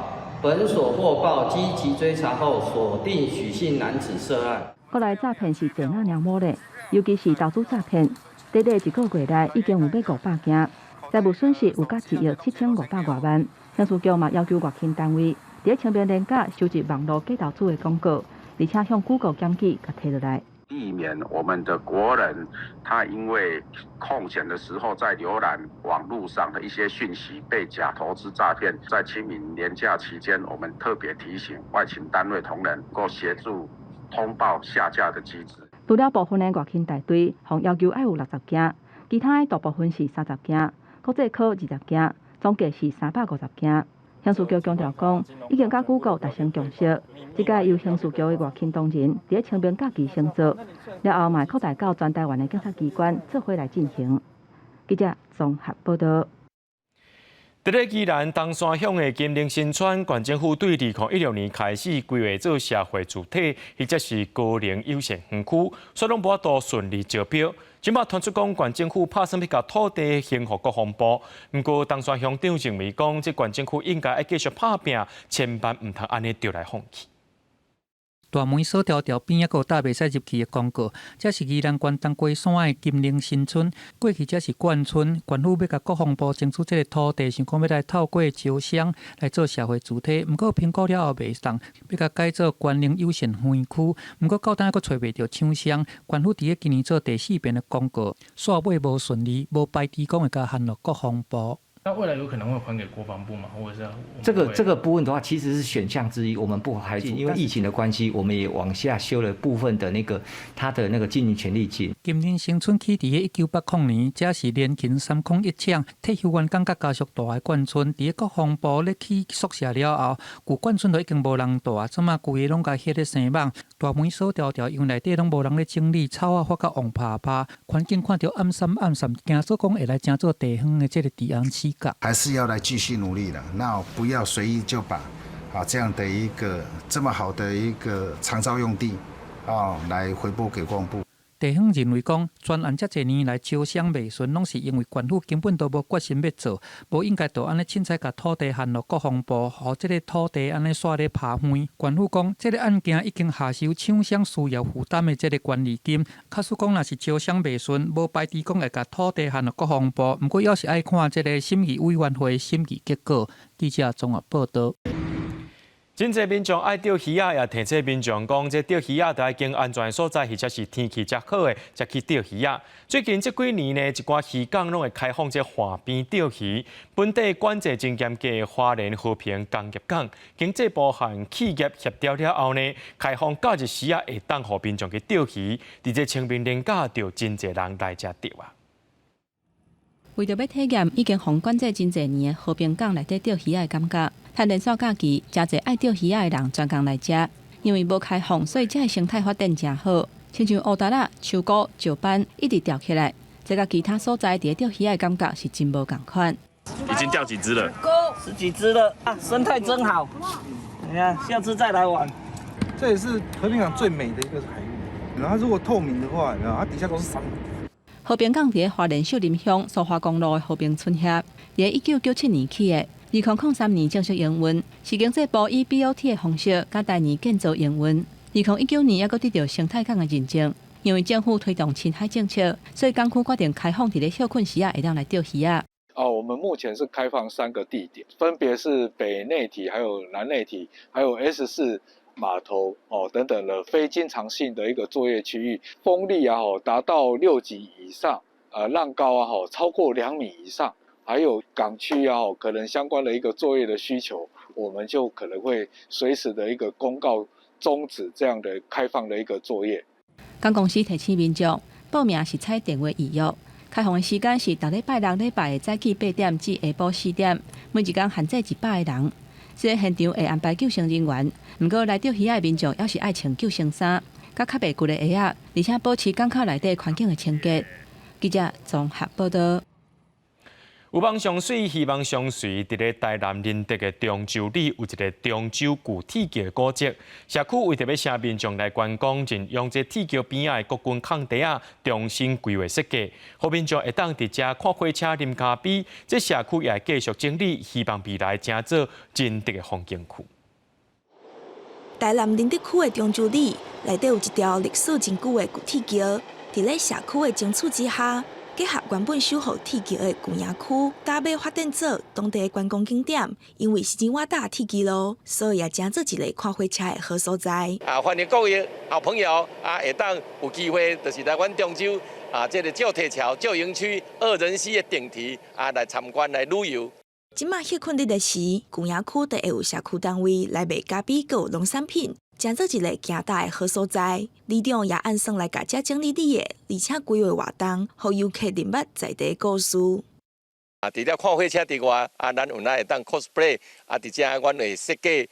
本所获报，积极追查后，锁定许姓男子涉案。国内诈骗是真那猫的，尤其是投资诈骗。短短1个月内，已经有500件，财务损失有达1亿7500多万。刑事局嘛要求外勤单位，伫清明年假收集网络假投资的广告，而且向Google检举，甲摕落来。避免我们的国人他因为空闲的时候在浏览网络上的一些讯息被假投资诈骗。在清明年假期间，我们特别提醒外勤单位同仁，能够协助通报下架的机制。除了部分的外勤大队，互要求要有60件，其他的大部分是30件，国际科20件，总计是350件。刑事局强调讲，已经甲Google达成共识，即个由刑事局的外勤同仁伫清明假期先做，了后嘛扩大到全台湾的警察机关做伙来进行。记者综合报道。伫咧宜兰东山乡的金陵新村，县政府对2016年开始规划做社会主体，或者是高龄优先园区，所以拢无法度顺利招标。今麦传出讲，县政府拍算要甲土地兴予国防部，不过东山乡长认为讲，这县政府应该要继续拍拼，千万唔通安尼丢来放弃。大门锁条条边，还有搭袂使入去的广告。这是宜兰县东龟山的金陵新村，过去这是县村，县府要甲国防部争取这个土地，想讲要来透过招商来做社会主体。不过评估了后袂送，要甲改做关岭优先园区。不过到等还找袂到厂商，县府伫咧今年做第4遍的广告，煞尾无顺利，无排除讲会甲hand落国防部。那未来有可能会还给国防部吗？或者是这个部分的话，其实是选项之一，我们不排除。因为疫情的关系，我们也往下修了部分的他的经营权利金。金陵新村起伫1980年，这是连勤301厂，退休员工甲家属住的县村。伫国防部咧起宿舍了后，旧县村都已经无人住，即马规个拢甲迄个生网，大门锁条条，因为内底拢无人咧整理，草啊发甲黄爬爬，环境看到暗闪，惊说讲会来争做地方的这个治安市。还是要来继续努力的，那不要随意就把这样的一个这么好的一个长照用地来回拨给国防部。地方认为讲，专案遮侪年来招商未顺，拢是因为县府根本都无决心要做，无应该就安尼凊彩甲土地hand落国防部，互这个土地安尼煞咧拍远。县府讲，这个案件已经下收厂商需要负担的这个管理金。假使讲若是招商未顺，无排除讲会甲土地hand落国防部，不过要是爱看这个审议委员会审议结果。记者综合报道。真侪民众爱钓鱼啊，也提醒民众讲，这钓鱼啊，都要经安全的所在，或者是天气较好的，才去钓鱼啊。最近这几年呢，一寡渔港拢会开放这河边钓鱼。本地管制真严格的花莲和平工业港，经济部和企业协调了后呢，开放假日时啊，会当互民众去钓鱼。伫这清明连假，就真侪人来遮钓啊。为着要体验已经封管制真侪年的和平港内底钓鱼的感觉，趁连续假期，真侪爱钓鱼的人专工来遮。因为无开放，所以遮的生态发展真好，亲像乌达啦、树菇、石斑一直钓起来，这甲其他所在伫钓鱼的感觉是真无共款。已经钓几只了？10几只了啊！生态真好，你看，下次再来玩。这也是和平港最美的一个海域，然后如果透明的话，它底下都是珊瑚。和平港伫花莲秀林乡苏花公路的和平村遐，伫1997年起的，2003年正式营运，是经济部以 BOT 的方式，甲第二建造营运。2019年还阁得到生态港的认证。因为政府推动青海政策，所以港区决定开放伫咧休困时啊，会当来钓鱼啊。我们目前是开放3个地点，分别是北内体、还有南内体、还有 S4码头等等的非经常性的一个作业区域，风力达到6级以上，浪高超过2米以上，还有港区可能相关的一个作业的需求，我们就可能会随时的一个公告终止这样的开放的一个作业。港公司提醒民众报名是采电话预约，开放的时间是逐礼拜6礼拜的早起8点至下晡4点，每一天限制100个人。虽然现场会安排救生人员，不过来钓鱼的民众要是爱穿救生衫，甲较袂旧的鞋仔，而且保持港口内底环境的清洁。记者综合报道。有望上水，希望相随。伫咧台南仁德的中州里有一个中州古铁桥古迹，社区为着要请民众来观光，就用这铁桥边仔的国军空地啊重新规划设计，互民众会当伫遮看火车、啉咖啡。这社区也继续整理，希望未来成做真德的风景区。台南仁德区的中州里内底有一条历史真久的古铁桥，伫咧社区的争取之下。结合原本守护铁桥的旧营区，加要发展做当地的观光景点，因为是真瓦大铁桥路，所以也成做一个看火车的好所在。欢迎各位好朋友会当有机会，就是来阮中州这个旧铁桥、旧营区2人席的电梯来参观来旅游。即马休困日的时，旧营区都会有社区单位来卖咖啡、有农产品。成做一个行大的好所在，里长也按算来甲遮整理里的，而且规划活动，互游客认捌在地故事。除了看火车之外，咱有来会当 cosplay，伫遮阮会设计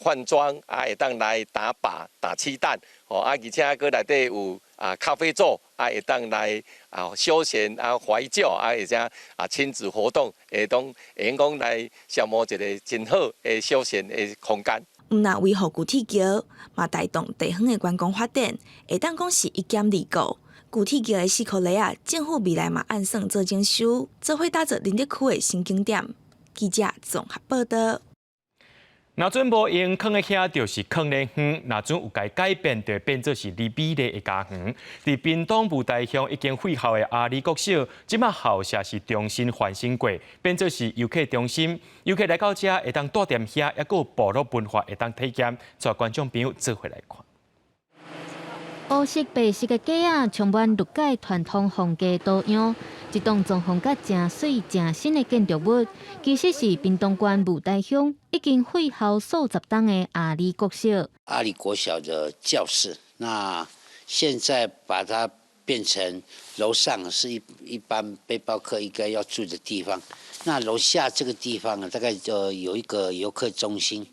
换装，会当来打靶、打气弹，而且佮内底有咖啡座，会当来休闲怀旧，而且亲子活动，会讲来消磨一个真好的休闲的空间。毋但维护古铁桥，嘛带动地方的观光发展，会当讲是一兼二顾。古铁桥的4颗犁啊，政府未来嘛按算做征收，做伙打造仁德区的新景点。记者综合报道。若准无用坑的遐，就是坑的园；若准有改变，就变做是美丽的家园。伫屏东雾台乡已经废校的阿里国小，即马校舍是重新翻新过，变做是游客中心。游客来到遮会当住踮遐，还有部落文化会当体验，带观众朋友做回来看。黑色、白色的架啊，充满绿界传统风格多样。一栋装潢甲正水、正新的建筑物，其实是屏东县雾台乡已经废校数十档的阿里国小。阿里国小的教室，那现在把它变成楼上是一般背包客应该要住的地方，那楼下这个地方呢，大概有一个游客中心。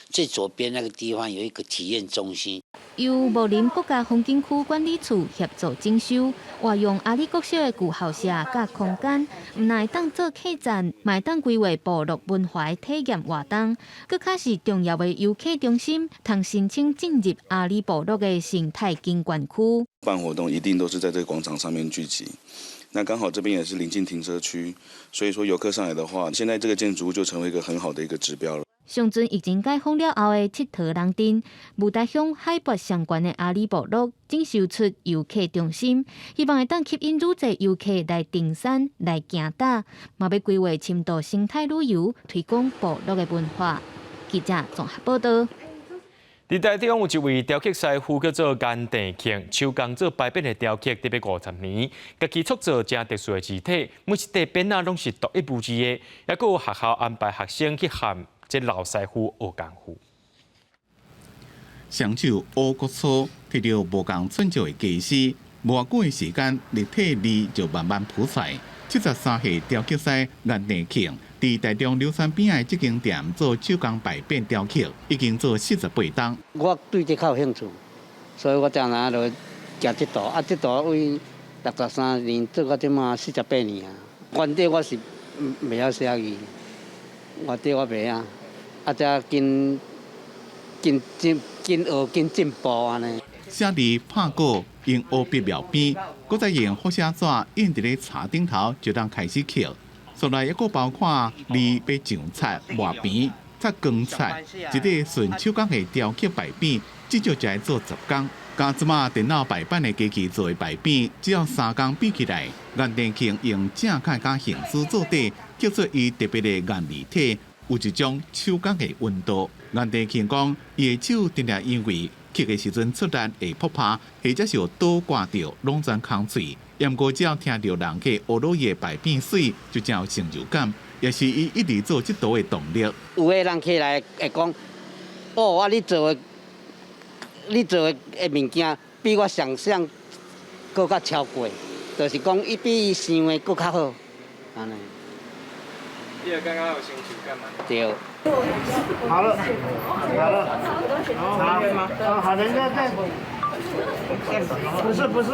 最左边那个地方有一个体验中心。由木林国家风景区管理处协助征收，活用阿里国小的旧校舍甲空间，唔但会当做客栈，嘛会当规划部落文化体验活动，佮较是重要的游客中心，通申请进入阿里部落的生态景观区。办活动一定都是在这个广场上面聚集。那刚好这边也是临近停车区，所以说游客上来的话，现在这个建筑物就成为一个很好的一个指标了。上阵疫情解封了后的佚佗人镇，雾台乡海拔上悬的阿里部落整修出游客中心，希望会当吸引愈侪游客来登山、来行踏，嘛要规划深度生态旅游，推广部落的文化。记者综合报道。伫台中有一位雕刻师傅叫做颜定庆，手工做牌匾的雕刻特别50年，家己创造真特殊的字体，每一块匾啊拢是独一无二的，还佫有学校安排学生去学这老师傅学功夫。双手挖骨粗，摕到无共寸脚的技师，无久的时间，立体字就慢慢铺出来。73岁雕刻师颜定庆，伫台中柳山边的这间店做手工牌匾雕刻，已经做48档。我对这较有兴趣，所以我常常就行这道，这道为63年做到即马48年啊。原底我是袂晓写字，原底我袂晓，才紧学紧进步安尼。写字拍鼓，用黑笔描边，搁再用复写纸印伫咧茶顶头，就当开始刻。所内还佫包括字要上擦、画边、擦光擦，一个纯手工的雕刻牌匾，至少就要做10工。加即马电脑排版的机器做的牌匾，只要3工比起来，颜定庆用正楷加形丝做底，刻出伊特别的颜字体，有一种手工的温度。颜定庆讲，伊的手定定因为刻的时阵出力会扑拍，或者是有倒挂着，拢全空嘴。毋过只要听到人家学落伊的牌匾水，就真有成就感，也是伊一直做这道的动力。有的人起来会讲，哦，你做的物件比我想象更较超过，就是讲伊比伊想的更较好，安尼。你有刚刚有兴趣干嘛？对。好了，好的，不是。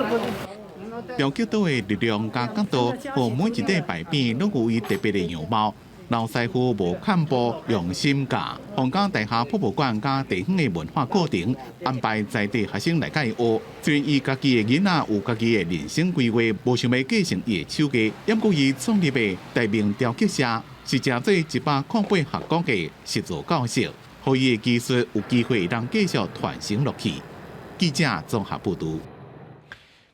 雕刻刀的力量加角度，和每一块牌匾拢有伊特别的样貌。老师傅无看步，用心教。香港大厦博物馆加地方的文化课程安排在地学生来甲伊学。虽然伊家己的囡仔有家己的人生规划，无想要继承伊的手艺，不过伊创立的大名雕刻社是正做108学工的实作教室，让伊的技术有机会让继续传承落去。记者综合报道。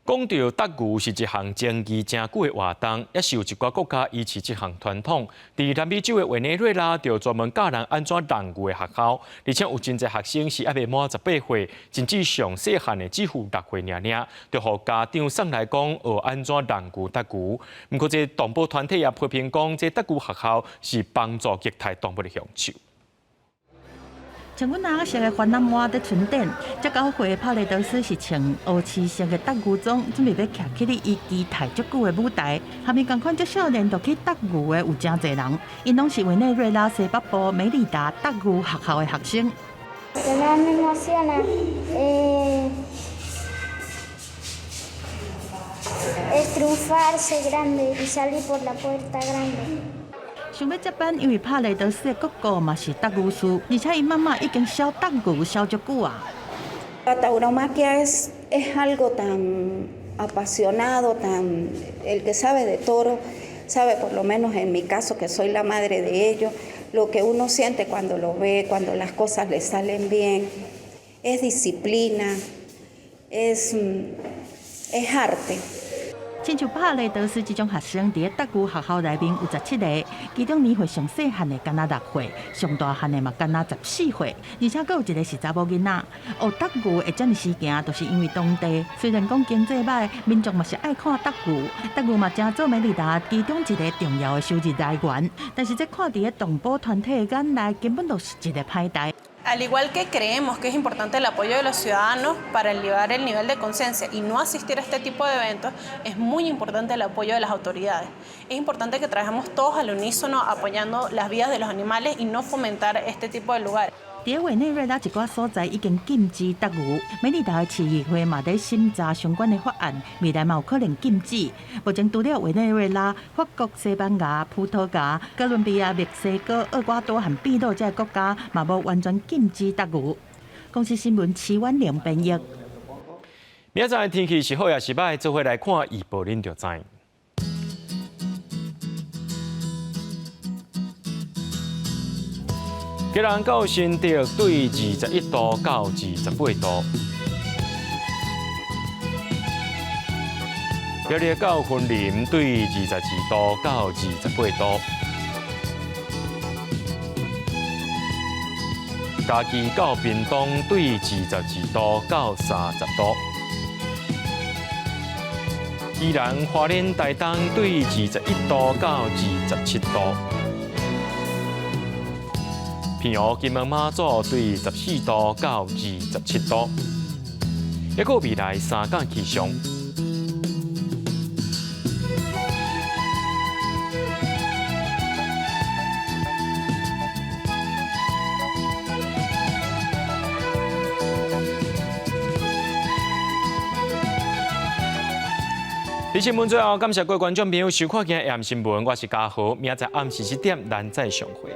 讲到搭牛是一项争议真久的活动，也是有一寡国家依持这项传统。伫南美洲的委内瑞拉，就专门教人安怎养牛的学校，而且有真侪学生是还未满18岁，甚至上细汉的只有6岁尔，就互家长送来讲学安怎养牛搭牛。不过，这动保团体也批评讲，这搭牛学校是帮助虐待动物的凶手。像阮阿熟的番南娃在春典，这9岁的帕雷德斯是穿乌漆色的搭牛装，准备要徛起哩伊期待足久的舞台。下面共款这少年就去搭牛的有真侪人，因拢是委内瑞拉西北部梅里达搭牛学校的学生。想要接班，因为帕雷德斯的哥哥嘛是搭牛师，而且伊妈妈已经教搭牛教足久啊。La tauromaquia es algo tan apasionado, tan el que sabe de toro sabe, por lo menos en mi caso que soy la madre de ellos, lo que uno siente cuando lo ve, cuando las cosas le salen bien, es disciplina, es arte. 亲像帕雷德斯这种学生，伫搭牛学校内面有17个，其中年岁上细汉的敢若6岁，上大汉的嘛敢若14岁，而且佫有一个是查某囡仔。学搭牛会遮尔时行，就是因为当地虽然讲经济歹，民众嘛是爱看搭牛，搭牛嘛正做梅里达其中一个重要的收入来源。但是这看伫个动保团体的眼内，根本就是一个歹代。Al igual que creemos que es importante el apoyo de los ciudadanos para elevar el nivel de conciencia y no asistir a este tipo de eventos, es muy importante el apoyo de las autoridades. Es importante que trabajemos todos al unísono apoyando las vidas de los animales y no fomentar este tipo de lugares. 伫委内瑞拉一寡所在已经禁止搭牛，美利达的市议会嘛在审查相关的法案，未来嘛有可能禁止。目前除了委内瑞拉、法国、西班牙、葡萄牙、哥伦比亚、墨西哥、厄瓜多和秘鲁这些国家嘛无完全禁止搭牛。公司新闻齐婉玲编译。明仔载天气是好也是歹，做伙来看预报，恁就知。吉兰到新竹对21度到28度，苗栗到云林对22度到28度，嘉义到屏东对22度到30度。宜兰花莲台东对21度到27度。平湖金门马祖对14度到27度。一个未来3天气象。新闻最后，感谢各位观众朋友收看今日AM新闻，我是嘉豪，明仔暗时7点咱再相会。